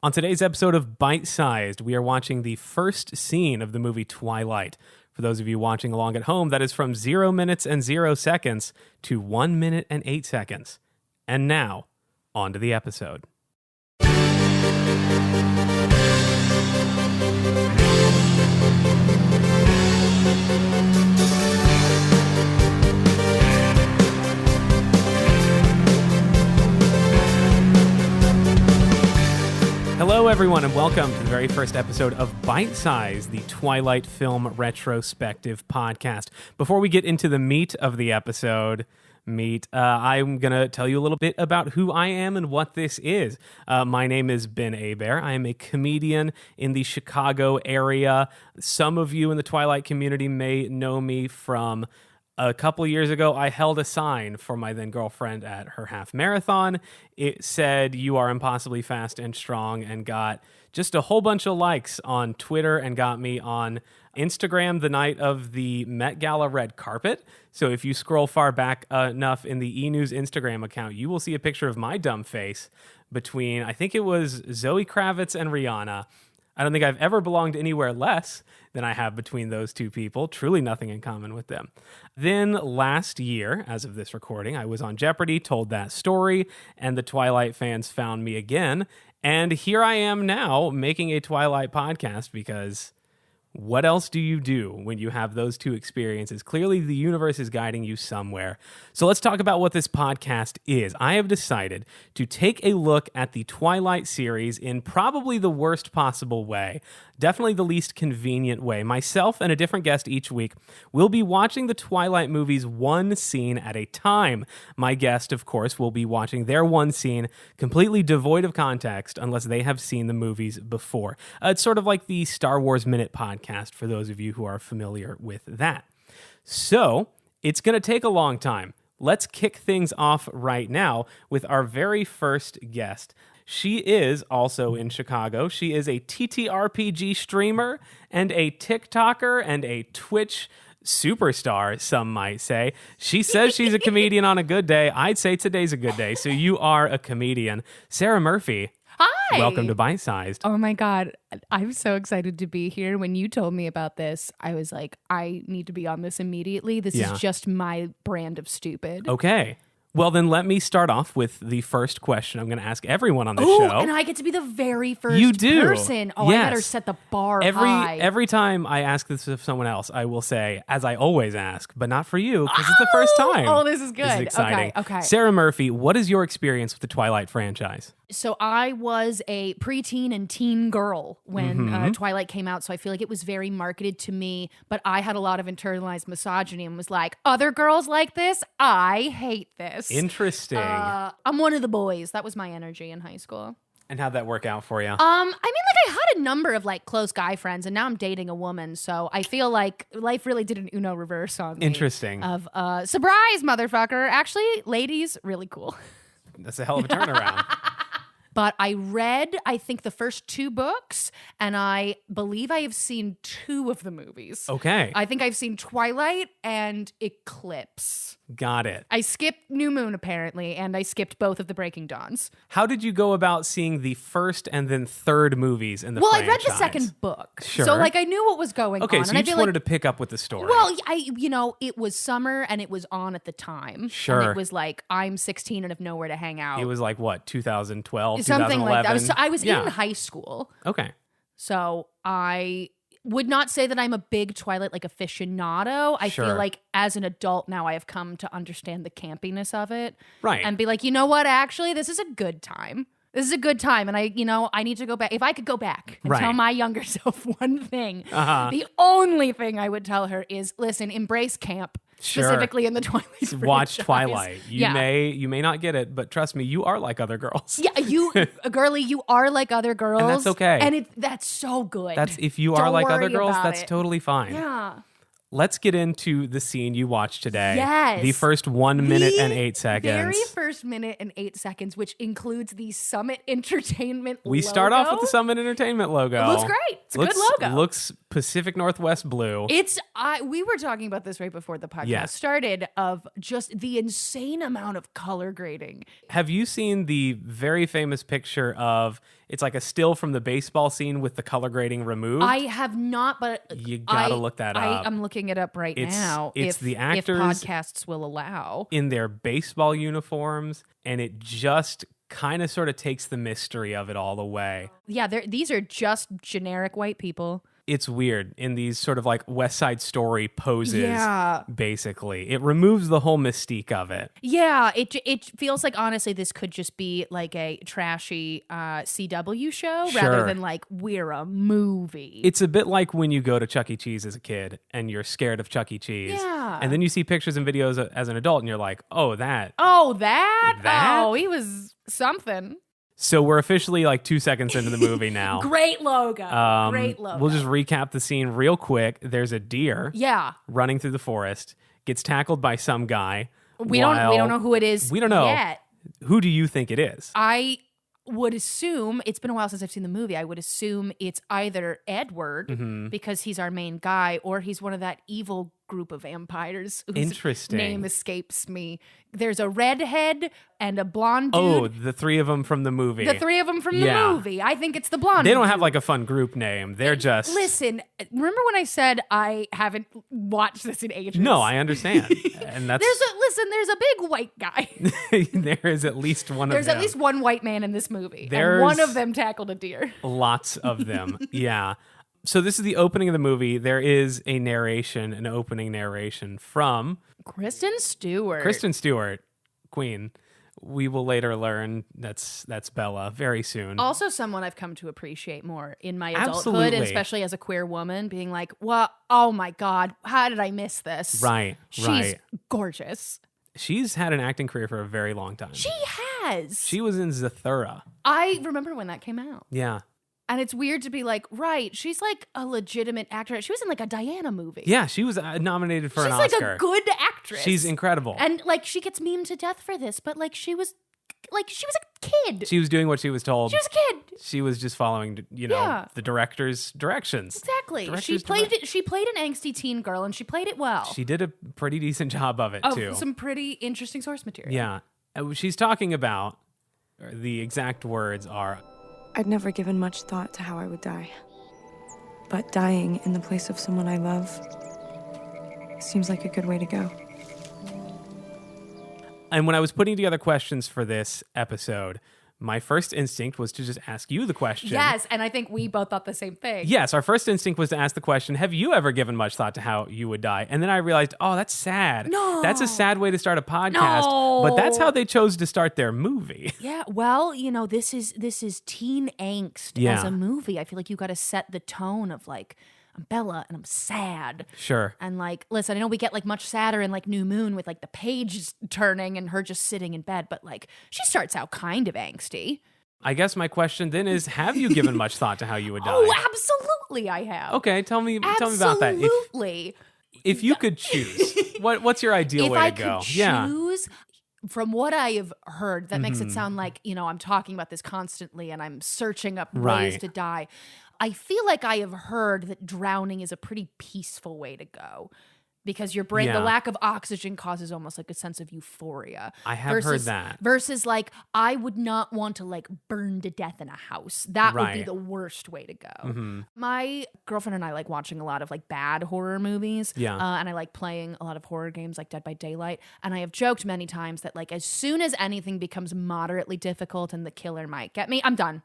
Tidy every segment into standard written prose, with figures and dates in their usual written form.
On today's episode of Bite Sized, we are watching the first scene of the movie Twilight. For those of you watching along at home, that is from 0 minutes and 0 seconds to 1 minute and 8 seconds. And now, on to the episode. Hello, everyone, and welcome to the very first episode of Bite Size, the Twilight film retrospective podcast. Before we get into the meat of the episode, I'm going to tell you a little bit about who I am and what this is. My name is Ben Hebert. I am a comedian in the Chicago area. Some of you in the Twilight community may know me from a couple years ago. I held a sign for my then girlfriend at her half marathon. It said, "You are impossibly fast and strong," and got just a whole bunch of likes on Twitter and got me on Instagram the night of the Met Gala red carpet. So if you scroll far back enough in the E! News Instagram account, you will see a picture of my dumb face between, I think it was Zoe Kravitz and Rihanna. I don't think I've ever belonged anywhere less than I have between those two people. Truly nothing in common with them. Then last year, as of this recording, I was on Jeopardy, told that story, and the Twilight fans found me again. And here I am now making a Twilight podcast because what else do you do when you have those two experiences? Clearly, the universe is guiding you somewhere. So let's talk about what this podcast is. I have decided to take a look at the Twilight series in probably the worst possible way. Definitely the least convenient way. Myself and a different guest each week will be watching the Twilight movies one scene at a time. My guest, of course, will be watching their one scene completely devoid of context unless they have seen the movies before. It's sort of like the Star Wars Minute podcast for those of you who are familiar with that. So it's going to take a long time. Let's kick things off right now with our very first guest. She is also in Chicago. She is a TTRPG streamer and a TikToker and a Twitch superstar, some might say. She says she's a comedian on a good day. I'd say today's a good day. So you are a comedian. Sarah Murphy. Hi. Welcome to Bite Sized. Oh my God. I'm so excited to be here. When you told me about this, I was like, I need to be on this immediately. This is just my brand of stupid. Okay. Well, then let me start off with the first question I'm going to ask everyone on the show. And I get to be the very first you do. person. Oh, yes. I better set the bar high. Every time I ask this of someone else, I will say, as I always ask, but not for you, because it's the first time. Oh, this is good. This is exciting. Okay. Sarah Murphy, what is your experience with the Twilight franchise? So I was a preteen and teen girl when Twilight came out, so I feel like it was very marketed to me, but I had a lot of internalized misogyny and was like, other girls like this? I hate this. Interesting. I'm one of the boys. That was my energy in high school. And how'd that work out for you? I had a number of close guy friends, and now I'm dating a woman, so I feel like life really did an Uno reverse on me. Interesting. Of surprise, motherfucker. Actually, ladies, really cool. That's a hell of a turnaround. But I read, I think, the first 2 books, and I believe I have seen 2 of the movies. Okay. I think I've seen Twilight and Eclipse. Got it. I skipped New Moon, apparently, and I skipped both of the Breaking Dawns. How did you go about seeing the first and then third movies in the franchise? I read the second book. Sure. So, I knew what was going on. Okay, so and you just wanted to pick up with the story. Well, it was summer, and it was on at the time. Sure. And it was I'm 16 and have nowhere to hang out. It was 2012, Something 2011? like that. I was in high school. Okay. So I would not say that I'm a big Twilight aficionado. I feel like as an adult now I have come to understand the campiness of it. Right. And be like, you know what, actually, this is a good time. This is a good time. And I need to go back. If I could go back and tell my younger self one thing, the only thing I would tell her is, listen, embrace camp. Specifically in the Twilight franchise. Watch Twilight. You may not get it, but trust me, you are like other girls. Yeah, girly, you are like other girls. And that's okay. And that's so good. If you are like other girls, that's it. Totally fine. Yeah. Let's get into the scene you watched today. Yes. The first 1 minute and 8 seconds. Very first minute and 8 seconds, which includes the Summit Entertainment logo. We start off with the Summit Entertainment logo. It looks great. It's a good logo. Looks Pacific Northwest blue. We were talking about this right before the podcast started, of just the insane amount of color grading. Have you seen the very famous picture of, It's like a still from the baseball scene with the color grading removed. I have not, but you gotta look that up. I'm looking it up right now. It's the actors if podcasts will allow, in their baseball uniforms, and it just kind of sort of takes the mystery of it all away. Yeah, these are just generic white people. It's weird in these sort of like West Side Story poses. Yeah. Basically, it removes the whole mystique of it. Yeah, it feels like honestly this could just be like a trashy CW show rather than like we're a movie. It's a bit like when you go to Chuck E. Cheese as a kid and you're scared of Chuck E. Cheese. Yeah. And then you see pictures and videos as an adult and you're like, oh, that. Oh, that? Oh, he was something. So we're officially like 2 seconds into the movie now. Great logo. Great logo. We'll just recap the scene real quick. There's a deer running through the forest, gets tackled by some guy. We don't know who it is. We don't know yet. Who do you think it is? I would assume, it's been a while since I've seen the movie, I would assume it's either Edward because he's our main guy, or he's one of that evil group of vampires whose name escapes me. There's a redhead and a blonde dude. Oh, the three of them from the movie. The three of them from the movie. I think it's the blonde. They don't have like a fun group name. They're just... Listen, remember when I said I haven't watched this in ages? No, I understand. And that's... There's a big white guy. There is at least one of them. There's at least one white man in this movie. And one of them tackled a deer. Lots of them. Yeah. So this is the opening of the movie. There is an opening narration from... Kristen Stewart, Queen. We will later learn that's Bella very soon. Also someone I've come to appreciate more in my adulthood, and especially as a queer woman, being like, well, oh my God, how did I miss this? Right. She's gorgeous. She's had an acting career for a very long time. She has. She was in Zathura. I remember when that came out. Yeah. And it's weird to be like, right, she's like a legitimate actor. She was in like a Diana movie. Yeah, she was nominated for an Oscar. She's like a good actress. She's incredible. And like she gets memed to death for this, but like she was a kid. She was doing what she was told. She was a kid. She was just following, the director's directions. Exactly. She played an angsty teen girl, and she played it well. She did a pretty decent job of it, too. Some pretty interesting source material. Yeah. She's talking about, the exact words are, I'd never given much thought to how I would die. But dying in the place of someone I love seems like a good way to go. And when I was putting together questions for this episode, my first instinct was to just ask you the question. Yes, and I think we both thought the same thing. Yes, our first instinct was to ask the question, have you ever given much thought to how you would die? And then I realized, oh, that's sad. No. That's a sad way to start a podcast. No. But that's how they chose to start their movie. Yeah, well, this is teen angst as a movie. I feel like you got to set the tone of like, I'm Bella and I'm sad. Sure. And like, listen, I know we get like much sadder in like New Moon with like the pages turning and her just sitting in bed, but like she starts out kind of angsty. I guess my question then is, have you given much thought to how you would die? Oh, absolutely I have. Okay, tell me about that. Absolutely. If you could choose, what's your ideal way to go? If I could choose, from what I have heard, that makes it sound like, I'm talking about this constantly and I'm searching up ways to die. I feel like I have heard that drowning is a pretty peaceful way to go because your brain, the lack of oxygen causes almost like a sense of euphoria. I have heard that. Versus like, I would not want to like burn to death in a house. That would be the worst way to go. Mm-hmm. My girlfriend and I like watching a lot of like bad horror movies. Yeah. And I like playing a lot of horror games like Dead by Daylight. And I have joked many times that like, as soon as anything becomes moderately difficult and the killer might get me, I'm done.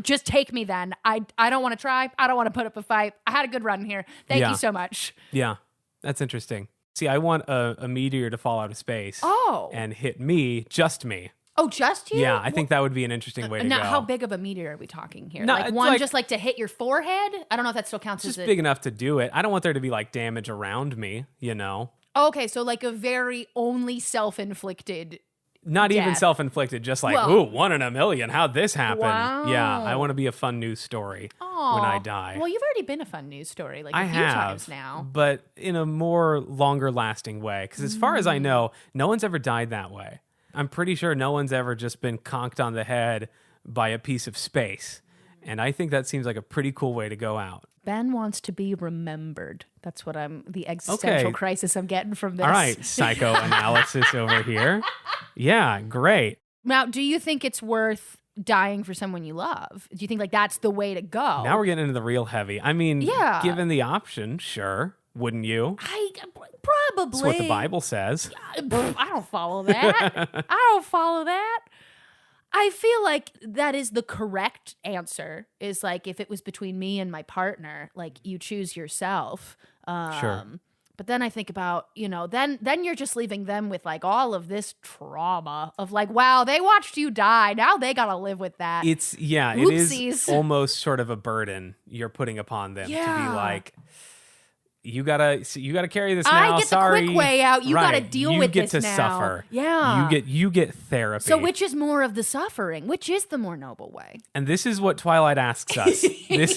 Just take me then. I don't want to try. I don't want to put up a fight. I had a good run here. Thank you so much. Yeah, that's interesting. See, I want a meteor to fall out of space and hit me, just me. Oh, just you? Yeah, I think that would be an interesting way to go. Now, how big of a meteor are we talking here? Like one just like to hit your forehead? I don't know if that still counts as just big enough to do it. I don't want there to be like damage around me, Okay, so like a very only self-inflicted Not even self-inflicted, just like, ooh, 1 in a million. How'd this happen? Wow. Yeah, I want to be a fun news story when I die. Well, you've already been a fun news story like a few times now. But in a more longer-lasting way. Because as far as I know, no one's ever died that way. I'm pretty sure no one's ever just been conked on the head by a piece of space. And I think that seems like a pretty cool way to go out. Ben wants to be remembered. That's what the existential crisis I'm getting from this. All right, psychoanalysis over here. Yeah, great. Now, do you think it's worth dying for someone you love? Do you think like that's the way to go? Now we're getting into the real heavy. I mean, given the option, sure. Wouldn't you? Probably. That's what the Bible says. I don't follow that. I feel like that is the correct answer, is like if it was between me and my partner, like you choose yourself. Sure. But then I think about, then you're just leaving them with like all of this trauma of like, wow, they watched you die. Now they got to live with that. It is almost sort of a burden you're putting upon them to be like, you gotta carry this now. I get the quick way out. You gotta deal with this now. You get to suffer. Yeah. You get therapy. So which is more of the suffering? Which is the more noble way? And this is what Twilight asks us. This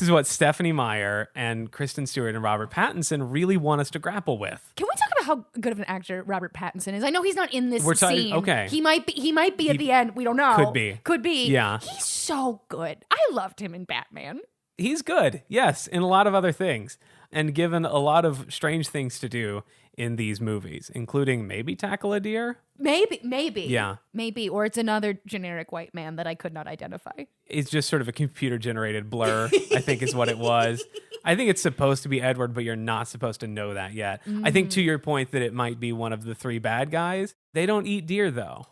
is what Stephanie Meyer and Kristen Stewart and Robert Pattinson really want us to grapple with. Can we talk about how good of an actor Robert Pattinson is? I know he's not in this scene. Okay. He might be at the end. We don't know. Could be. Yeah. He's so good. I loved him in Batman. He's good, yes, in a lot of other things, and given a lot of strange things to do in these movies, including maybe tackle a deer. Maybe. Yeah. Maybe. Or it's another generic white man that I could not identify. It's just sort of a computer-generated blur, I think is what it was. I think it's supposed to be Edward, but you're not supposed to know that yet. I think to your point that it might be one of the three bad guys. They don't eat deer, though.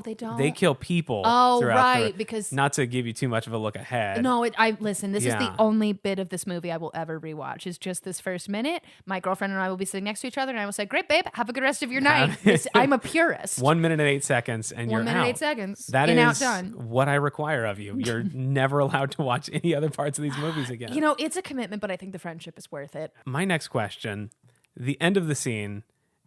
They don't. They kill people. Right, because not to give you too much of a look ahead. No, listen. This is the only bit of this movie I will ever rewatch. Is just this first minute. My girlfriend and I will be sitting next to each other, and I will say, "Great, babe. Have a good rest of your night." I'm a purist. 1 minute and 8 seconds, and you're out. 1 minute and 8 seconds. That is done. What I require of you. You're never allowed to watch any other parts of these movies again. It's a commitment, but I think the friendship is worth it. My next question: the end of the scene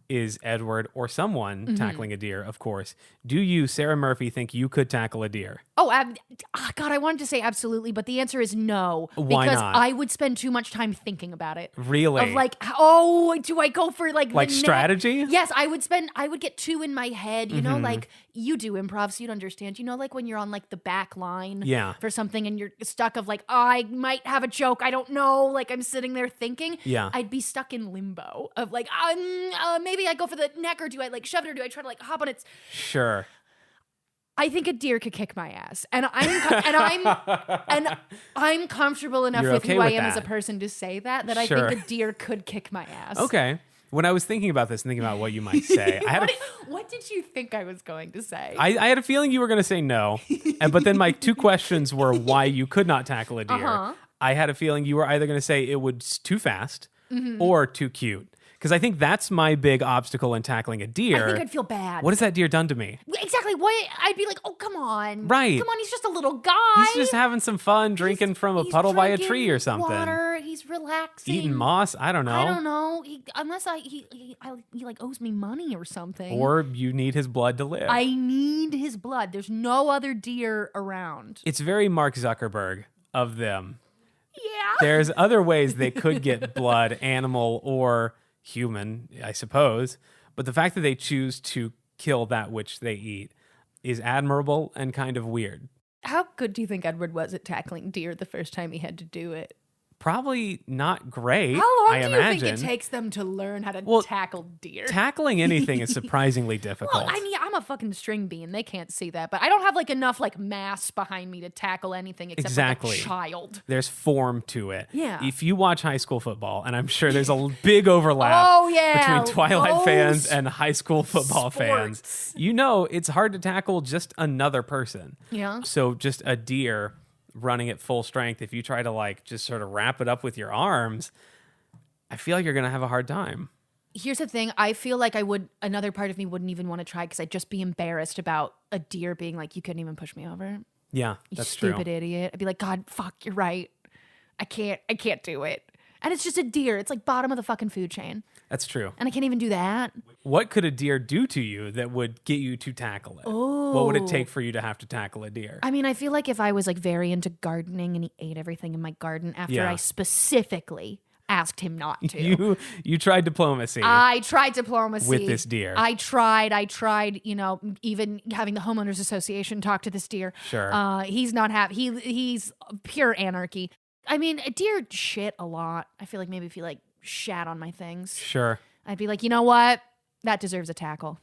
is Edward or someone tackling a deer, of course. Do you, Sarah Murphy, think you could tackle a deer? God, I wanted to say absolutely, but the answer is no. Why because not? I would spend too much time thinking about it. Really? Of like, do I go for like strategy? Yes, I would get two in my head, like you do improv, so you'd understand. Like when you're on like the back line for something and you're stuck of like, I might have a joke, I don't know, like I'm sitting there thinking. Yeah. I'd be stuck in limbo of like, maybe I go for the neck, or do I like shove it, or do I try to like hop on its... Sure. I think a deer could kick my ass, and I'm comfortable enough with who I am as a person to say that I think a deer could kick my ass. Okay. When I was thinking about this and thinking about what you might say, what did you think I was going to say? I had a feeling you were going to say no, but then my two questions were why you could not tackle a deer. I had a feeling you were either going to say it was too fast or too cute. Because I think that's my big obstacle in tackling a deer. I think I'd feel bad. What has that deer done to me? Exactly. What? I'd be like, oh, come on. Right. Come on, he's just a little guy. He's just having some fun drinking from a puddle by a tree or something. Water. He's relaxing. Eating moss. I don't know. Unless he like owes me money or something. Or you need his blood to live. I need his blood. There's no other deer around. It's very Mark Zuckerberg of them. Yeah. There's other ways they could get blood, animal or human, I suppose, but the fact that they choose to kill that which they eat is admirable and kind of weird. How good do you think Edward was at tackling deer the first time he had to do it? Probably not great. How long I do imagine. you think it takes them to learn how to tackle deer? Tackling anything is surprisingly difficult. Well, I mean, I'm a fucking string bean. They can't see that, but I don't have like enough like mass behind me to tackle anything except like a child. There's form to it. Yeah. If you watch high school football, and I'm sure there's a big overlap between Twilight fans and high school football fans, it's hard to tackle just another person. Yeah. So just a deer running at full strength, if you try to like just sort of wrap it up with your arms, I feel like you're going to have a hard time. Here's the thing. I feel like another part of me wouldn't even want to try because I'd just be embarrassed about a deer being like, you couldn't even push me over. Yeah, that's true. You stupid idiot. I'd be like, God, fuck, you're right. I can't do it. And it's just a deer. It's like bottom of the fucking food chain. That's true. And I can't even do that. What could a deer do to you that would get you to tackle it? Oh. What would it take for you to have to tackle a deer? I mean, I feel like if I was like very into gardening and he ate everything in my garden after I specifically asked him not to. You tried diplomacy. I tried diplomacy. With this deer. I tried, even having the homeowners association talk to this deer. Sure. He's not happy. He's pure anarchy. I mean, a deer shit a lot. I feel like maybe if he like shat on my things. Sure. I'd be like, you know what? That deserves a tackle.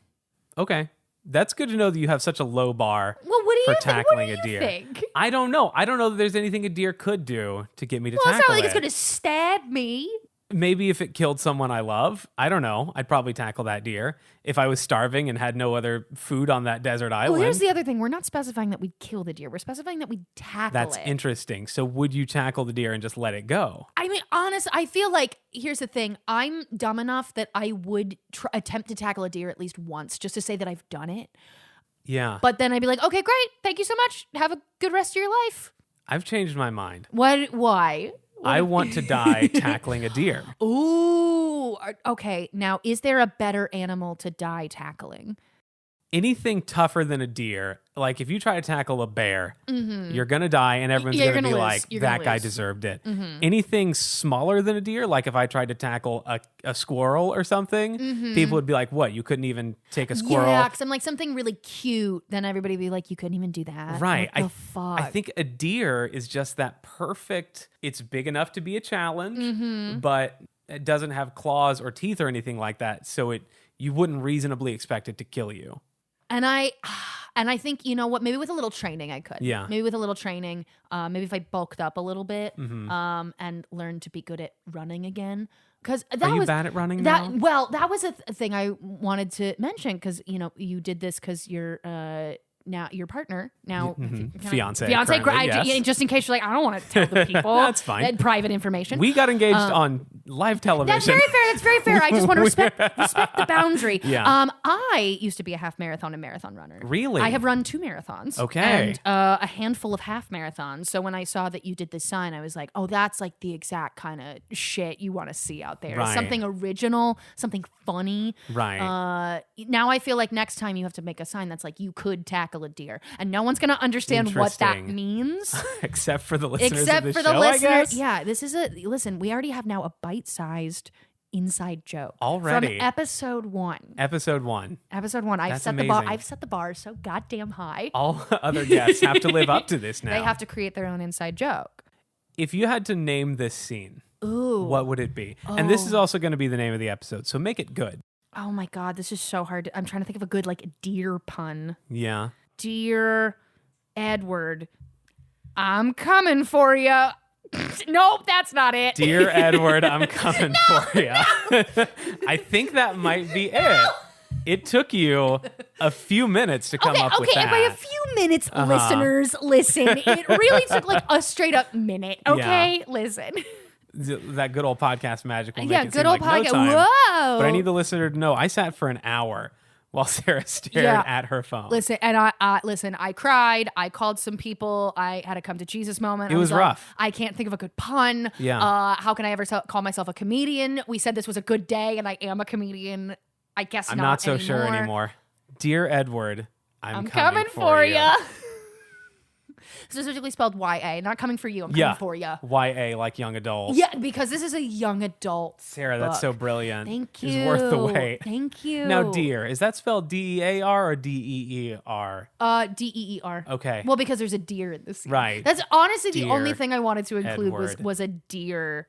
Okay. That's good to know that you have such a low bar Well, what do for you tackling think? What do you a deer. think? I don't know. I don't know that there's anything a deer could do to get me to Well, tackle it's not like it. it's going to stab me. Maybe if it killed someone I love, I don't know. I'd probably tackle that deer. If I was starving and had no other food on that desert island. Well, here's the other thing. We're not specifying that we'd kill the deer. We're specifying that we'd tackle That's it. interesting. So would you tackle the deer and just let it go? I mean, honest, I feel like, here's the thing. I'm dumb enough that I would attempt to tackle a deer at least once just to say that I've done it. Yeah. But then I'd be like, okay, great. Thank you so much. Have a good rest of your life. I've changed my mind. What? Why? I want to die tackling a deer. Ooh. Okay. Now, is there a better animal to die tackling? Anything tougher than a deer, like if you try to tackle a bear, you're going to die and everyone's Yeah, you're going to be gonna like, lose. You're that gonna guy lose. deserved it. Anything smaller than a deer, like if I tried to tackle a squirrel or something, people would be like, what, you couldn't even take a squirrel? Yeah, because I'm like something really cute. Then everybody would be like, you couldn't even do that. Right. What the fuck? I think a deer is just that perfect, it's big enough to be a challenge, but it doesn't have claws or teeth or anything like that. So you wouldn't reasonably expect it to kill you. And I think, you know what, maybe with a little training I could. Yeah. Maybe with a little training, maybe if I bulked up a little bit and learned to be good at running again. Because that Are you was bad at running that. now? Well, that was a thing I wanted to mention because, you know, you did this because you're now your partner now Fiance, fiance. currently, yes. Just in case you're like, I don't want to tell the people. That's fine. That private information. We got engaged on live television. That's very fair. That's very fair. I just want to respect the boundary. Yeah. I used to be a half marathon and marathon runner. Really? I have run 2 marathons. Okay. And a handful of half marathons. So when I saw that you did this sign, I was like, oh, that's like the exact kind of shit you want to see out there. Right. Something original, something funny. Right. Now I feel like next time you have to make a sign that's like, you could tackle a deer. And no one's going to understand what that Interesting. means. Except for the listeners Except of the for show, the I listeners. guess. Yeah, this is listen, we already have now a bite-sized inside joke. Already? From episode 1. Episode 1. Episode 1. That's I've amazing. set the bar so goddamn high. All other guests have to live up to this now. They have to create their own inside joke. If you had to name this scene, Ooh. what would it be? And this is also going to be the name of the episode, so make it good. Oh my god, this is so hard. I'm trying to think of a good like deer pun. Yeah. Dear Edward, I'm coming for you. Nope, that's not it. Dear Edward, I'm coming for you. I think that might be it. It took you a few minutes to come up with that. And by a few minutes, listeners, listen. It really took like a straight up minute. Okay, Yeah. Listen. That good old podcast magic will make Yeah, it good seem old like no podcast. time. Whoa. But I need the listener to know I sat for an hour while Sarah stared Yeah. at her phone. Listen, and I cried. I called some people. I had a come to Jesus moment. It I was like, rough. I can't think of a good pun. Yeah. How can I ever call myself a comedian? We said this was a good day, and I am a comedian. I guess I'm not so sure anymore. Dear Edward, I'm coming for you. Specifically spelled Y-A, not coming for you. I'm coming for you. YA, like young adults. Yeah, because this is a young adult. Sarah, that's book. so brilliant. Thank you. It's worth the wait. Thank you. Now, deer, is that spelled D-E-A-R or D-E-E-R? D-E-E-R. Okay. Well, because there's a deer in this scene. Right. That's honestly the Dear only thing I wanted to include Edward. was a deer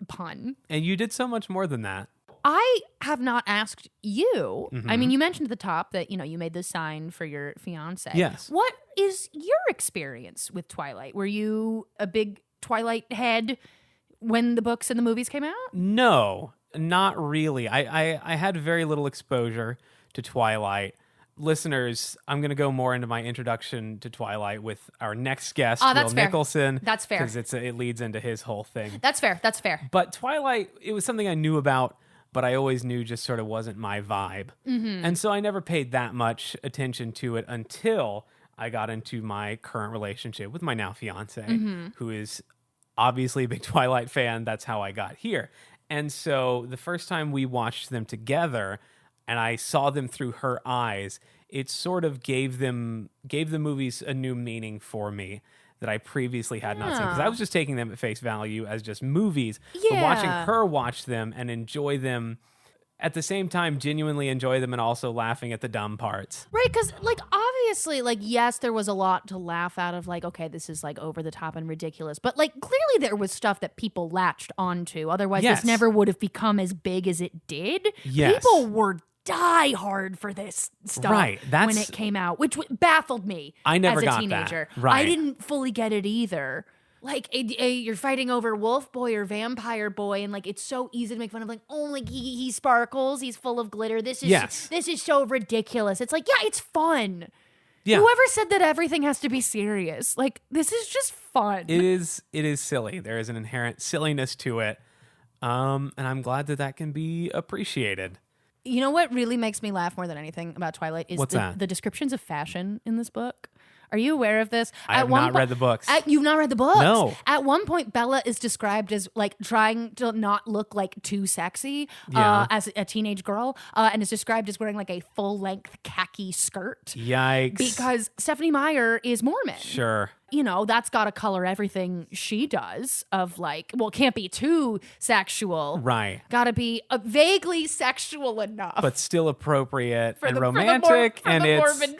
pun. And you did so much more than that. I have not asked you. Mm-hmm. I mean, you mentioned at the top that, you made this sign for your fiance. Yes. What is your experience with Twilight? Were you a big Twilight head when the books and the movies came out? No, not really. I had very little exposure to Twilight. Listeners, I'm going to go more into my introduction to Twilight with our next guest, Oh, that's Will fair. Nicholson. That's fair. Because it leads into his whole thing. That's fair. That's fair. But Twilight, it was something I knew about, but I always knew just sort of wasn't my vibe. Mm-hmm. And so I never paid that much attention to it until I got into my current relationship with my now fiance, who is obviously a big Twilight fan. That's how I got here. And so the first time we watched them together and I saw them through her eyes, it sort of gave the movies a new meaning for me that I previously had not seen. Because I was just taking them at face value as just movies. Yeah. But watching her watch them and enjoy them, at the same time, genuinely enjoy them and also laughing at the dumb parts. Right, because, obviously, yes, there was a lot to laugh out of, okay, this is, over the top and ridiculous. But, clearly there was stuff that people latched onto. Otherwise, Yes. this never would have become as big as it did. Yes. People were die hard for this stuff Right, when it came out, which baffled me. I never as a got teenager. that. Right. I didn't fully get it either. Like you're fighting over wolf boy or vampire boy, and like it's so easy to make fun of. Like, oh, like he sparkles, he's full of glitter. This is so ridiculous. It's like, yeah, it's fun. Yeah. Whoever said that everything has to be serious? Like, this is just fun. It is silly. There is an inherent silliness to it. And I'm glad that can be appreciated. You know what really makes me laugh more than anything about Twilight is the descriptions of fashion in this book. Are you aware of this? I have not read the books. You've not read the books? No. At one point, Bella is described as like trying to not look like too sexy as a teenage girl, and is described as wearing like a full-length khaki skirt. Yikes. Because Stephenie Meyer is Mormon. Sure. You know, that's got to color everything she does of like, well, it can't be too sexual. Right. Got to be vaguely sexual enough. But still appropriate and romantic.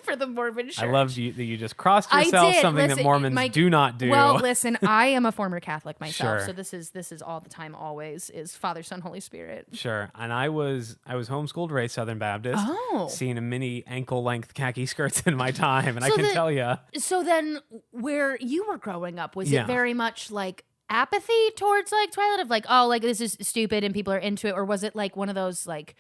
For the Mormon church. I love that you just crossed yourself, something that Mormons do not do. Well, listen, I am a former Catholic myself, Sure. so this is all the time, always, is Father, Son, Holy Spirit. Sure. And I was homeschooled, raised Southern Baptist. Oh. Seen a many ankle-length khaki skirts in my time, and I can tell you. So then, where you were growing up, was it very much like apathy towards like Twilight, of like, oh, like this is stupid and people are into it, or was it like one of those like,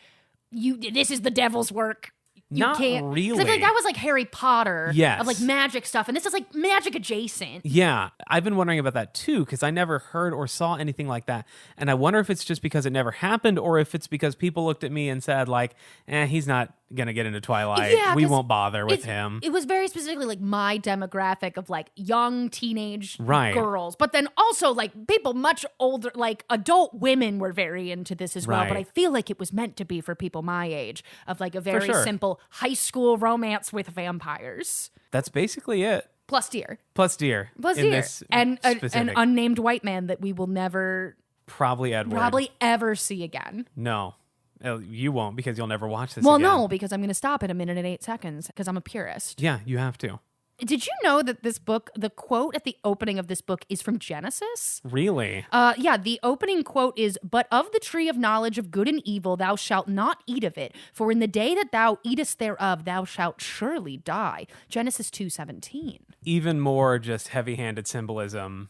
this is the devil's work? Not really. Like that was like Harry Potter, yes, of like magic stuff, and this is like magic adjacent. Yeah, I've been wondering about that too, because I never heard or saw anything like that, and I wonder if it's just because it never happened, or if it's because people looked at me and said like, he's not gonna get into Twilight. Yeah, we won't bother with him. It was very specifically like my demographic of like young teenage right. girls, but then also like people much older, like adult women were very into this as well. Right. But I feel like it was meant to be for people my age, of like a very simple high school romance with vampires. That's basically it. Plus deer. And an unnamed white man that we will never probably ever see again. No. You won't, because you'll never watch this again. Well, no, because I'm going to stop at 1 minute and 8 seconds because I'm a purist. Yeah, you have to. Did you know that this book, the quote at the opening of this book is from Genesis? Really? Yeah, the opening quote is, "But of the tree of knowledge of good and evil thou shalt not eat of it, for in the day that thou eatest thereof thou shalt surely die." Genesis 2:17. Even more just heavy-handed symbolism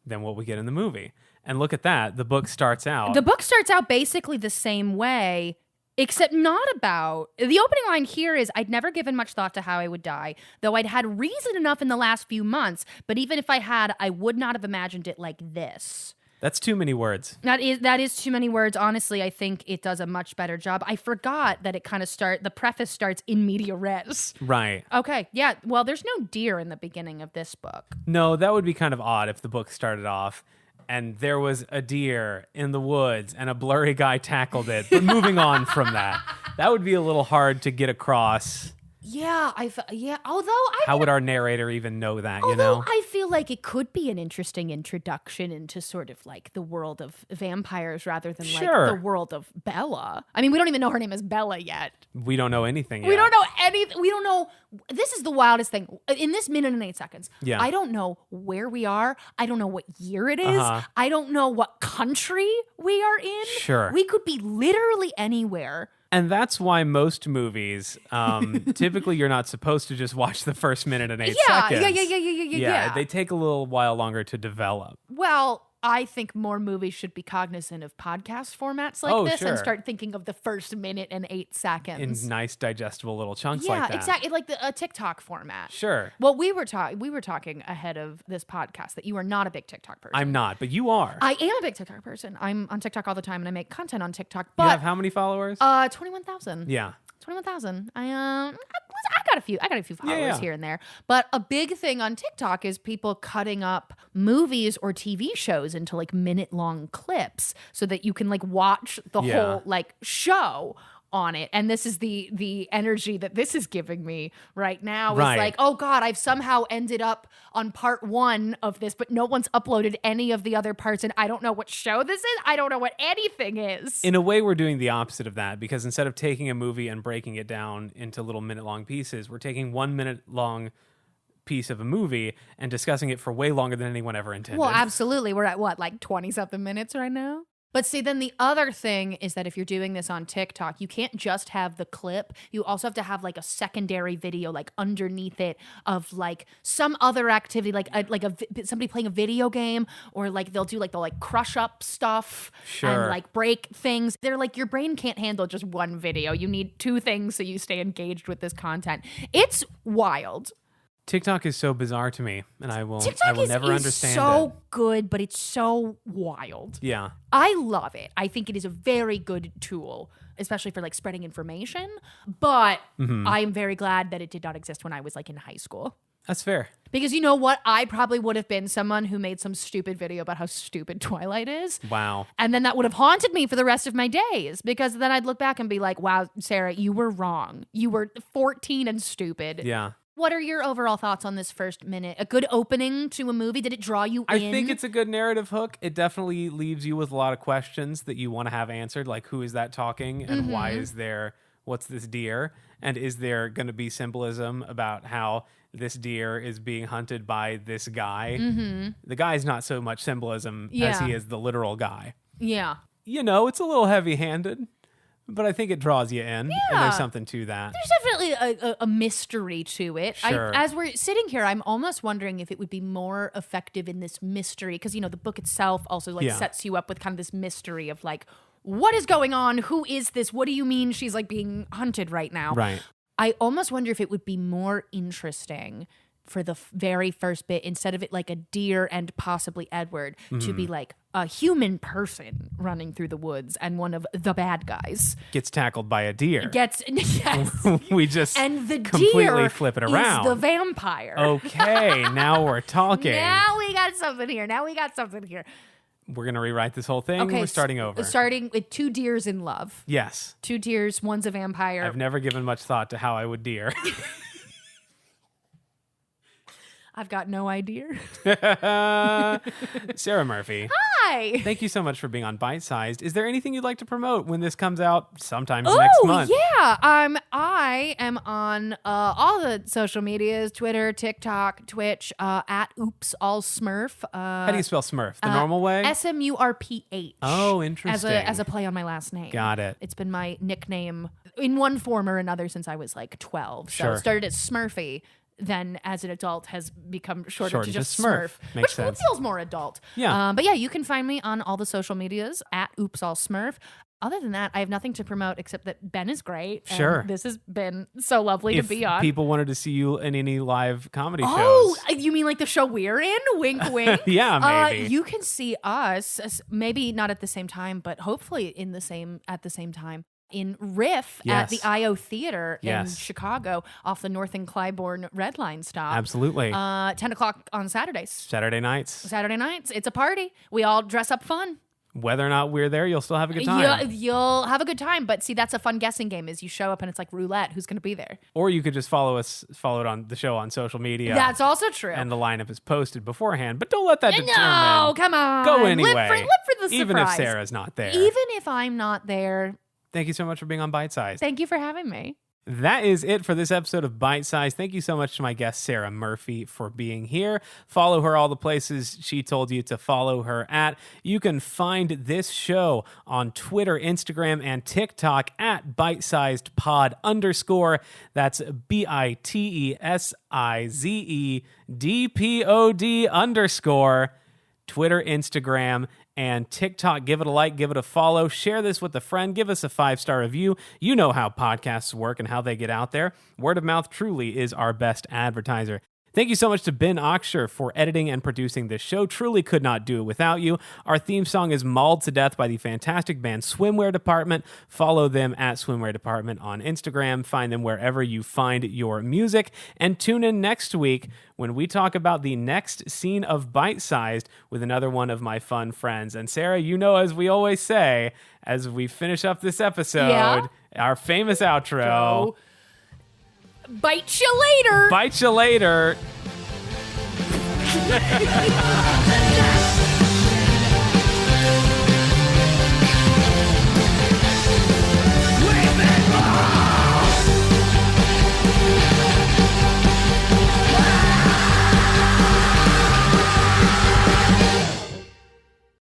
than what we get in the movie. And look at that. The book starts out basically the same way, except not about... The opening line here is, "I'd never given much thought to how I would die, though I'd had reason enough in the last few months, but even if I had, I would not have imagined it like this." That's too many words. That is too many words. Honestly, I think it does a much better job. I forgot that it kind of the preface starts in media res. Right. Okay, yeah. Well, there's no deer in the beginning of this book. No, that would be kind of odd if the book started off and there was a deer in the woods and a blurry guy tackled it. But moving on from that would be a little hard to get across. Yeah, how would our narrator even know that, I feel like it could be an interesting introduction into sort of like the world of vampires rather than like the world of Bella. I mean, we don't even know her name is Bella yet. We don't know anything yet. We don't know anything. We don't know. This is the wildest thing. In this 1 minute and 8 seconds, I don't know where we are. I don't know what year it is. I don't know what country we are in. Sure. We could be literally anywhere. And that's why most movies, typically you're not supposed to just watch the first 1 minute and 8 seconds. Yeah, they take a little while longer to develop. Well, I think more movies should be cognizant of podcast formats like this and start thinking of the first 1 minute and 8 seconds. In nice, digestible little chunks like that. Yeah, exactly. Like a TikTok format. Sure. Well, we were talking ahead of this podcast that you are not a big TikTok person. I'm not, but you are. I am a big TikTok person. I'm on TikTok all the time and I make content on TikTok. But you have how many followers? 21,000. Yeah. 21,000. I got a few followers here and there. But a big thing on TikTok is people cutting up movies or TV shows into like minute-long clips so that you can like watch the whole like show on it. And this is the energy that this is giving me right now. Is like, oh God, I've somehow ended up on part 1 of this, but no one's uploaded any of the other parts, and I don't know what show this is. I don't know what anything is. In a way, we're doing the opposite of that, because instead of taking a movie and breaking it down into little minute-long pieces, we're taking 1 minute-long piece of a movie and discussing it for way longer than anyone ever intended. Well, absolutely. We're at what, like 20-something minutes right now? But see, then the other thing is that if you're doing this on TikTok, you can't just have the clip. You also have to have like a secondary video, like underneath it, of like some other activity, like somebody playing a video game, or like they'll crush up stuff and like break things. They're like, your brain can't handle just one video. You need two things so you stay engaged with this content. It's wild. TikTok is so bizarre to me, and I will never understand it. So good, but it's so wild. Yeah. I love it. I think it is a very good tool, especially for like spreading information. But I am very glad that it did not exist when I was like in high school. That's fair. Because you know what? I probably would have been someone who made some stupid video about how stupid Twilight is. Wow. And then that would have haunted me for the rest of my days, because then I'd look back and be like, wow, Sarah, you were wrong. You were 14 and stupid. Yeah. What are your overall thoughts on this first minute? A good opening to a movie? Did it draw you in? I think it's a good narrative hook. It definitely leaves you with a lot of questions that you want to have answered, like who is that talking, and why is there, what's this deer? And is there going to be symbolism about how this deer is being hunted by this guy? The guy's not so much symbolism as he is the literal guy. Yeah. You know, it's a little heavy-handed. But I think it draws you in, and there's something to that. There's definitely a mystery to it. Sure. As we're sitting here, I'm almost wondering if it would be more effective in this mystery, because, you know, the book itself also like sets you up with kind of this mystery of like, what is going on? Who is this? What do you mean she's like being hunted right now? Right. I almost wonder if it would be more interesting for the very first bit, instead of it like a deer and possibly Edward, to be like a human person running through the woods, and one of the bad guys gets tackled by a deer. Yes. We just and the completely deer flip it around. Is the vampire. Okay, now we're talking. Now we got something here. We're going to rewrite this whole thing. Okay, we're starting over. Starting with two deers in love. Yes. Two deers, one's a vampire. I've never given much thought to how I would deer. I've got no idea. Sarah Murphy. Hi. Thank you so much for being on Bite Sized. Is there anything you'd like to promote when this comes out sometimes next month? Yeah. I am on all the social medias, Twitter, TikTok, Twitch, at Oops All Smurf. How do you spell Smurf? The normal way? SMURPH. Oh, interesting. As a play on my last name. Got it. It's been my nickname in one form or another since I was like 12. So it started as Smurfy. Then as an adult has become shorter to just Smurf. Makes which sense. feels more adult. Yeah. But yeah, you can find me on all the social medias at Oops All Smurf. Other than that, I have nothing to promote except that Ben is great. And sure. this has been so lovely to be on. If people wanted to see you in any live comedy shows. Oh, you mean like the show we're in? Wink, wink. Yeah, maybe. You can see us, maybe not at the same time, but hopefully at the same time. In Riff at the IO Theater in Chicago off the North and Clybourne Red Line stop. Absolutely. 10 o'clock on Saturdays. Saturday nights. It's a party. We all dress up fun. Whether or not we're there, you'll still have a good time. You'll have a good time. But see, that's a fun guessing game is you show up and it's like roulette. Who's going to be there? Or you could just follow it on the show on social media. That's also true. And the lineup is posted beforehand. But don't let that determine. No, come on. Go anyway. Live for the surprise. Even if Sarah's not there. Even if I'm not there. Thank you so much for being on Bite Size. Thank you for having me. That is it for this episode of Bite Size. Thank you so much to my guest, Sarah Murphy, for being here. Follow her all the places she told you to follow her at. You can find this show on Twitter, Instagram, and TikTok at bitesizedpod_. That's BITESIZEDPOD_. Twitter, Instagram, and TikTok. Give it a like, give it a follow, share this with a friend, give us a 5-star review. You know how podcasts work and how they get out there. Word of mouth truly is our best advertiser. Thank you so much to Ben Oxshire for editing and producing this show. Truly could not do it without you. Our theme song is Mauled to Death by the fantastic band Swimwear Department. Follow them at Swimwear Department on Instagram. Find them wherever you find your music. And tune in next week when we talk about the next scene of Bite Sized with another one of my fun friends. And Sarah, you know, as we always say, as we finish up this episode, our famous outro. Bite you later. Bite you later.